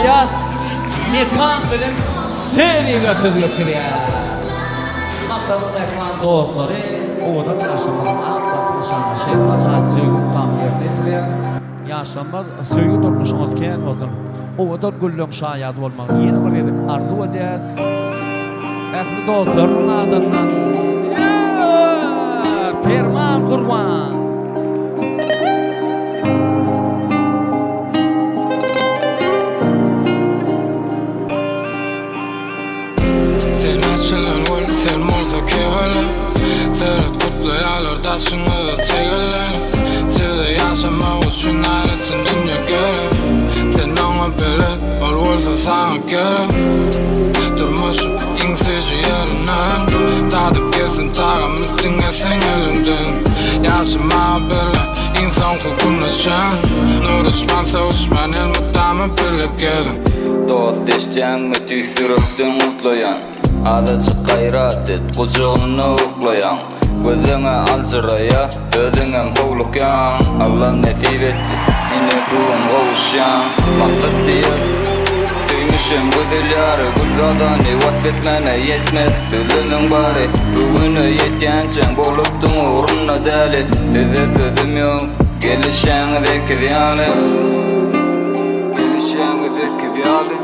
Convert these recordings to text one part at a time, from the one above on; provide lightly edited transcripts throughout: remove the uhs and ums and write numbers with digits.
yaz mekan bilen seni götürüyor. Maktabın ekran dostları odan yaşamadan batışan şey acayip sevgi mukamı yerine getiriyor. Yaşamlar sevgi durmuşsunuz ki bakın odan güllüğün şayad olmak yeni bir yedik arzu ederiz. Ehli dostlarının adından Perman Kurban. Sen morsa kevala Serhat kutlayalar taşını tegeler Size yaşamak üçün ayrıtın dünya göre Sen ona bile ol olsa sana göre Durmuşum insici yerinden Tadıp kesin takamıttın sen elinden Yaşamak bile insan hukukuna şen Nuruşman savuşman elmuttamı bile gelin Dost eşten mi tüysürüktün mutlayan Azıcık gayrat et, kucağını uklayan Gözüne alcıraya, özüne hovlukyan Allah nesip etti, yine kuğun kovuşyan Maksat diyor, süymüşüm güzel yarı Güzadani vasfetmene yetmez, sözünün bari Bugünü yetkensen boluptun uğruna deli Size sözüm yok, gelişenize kivyali Gelişenize kivyali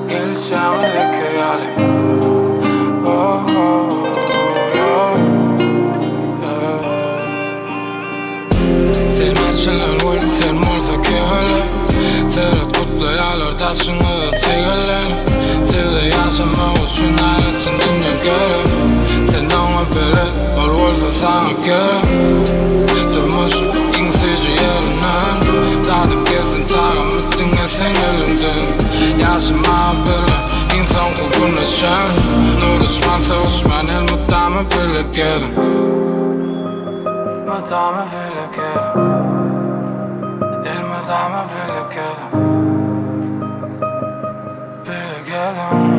Gelişenize kivyali Oh, oh, oh, yeah. Sen açılan ol, sen morsa kevala Serhat kutlayalar taşını tegeler Size yaşamak üçün ayrıtın dünya göre Sen ona bile ol olsa sana göre Durmuşum insici yerinden Tadıp kesin takamıttın sen elinden Yaşamak bile insan hukukuna şen Nuruşman savuşman elmuttamı bile gelin Muttamı bile gelin El muttamı bile gelin Bile gelin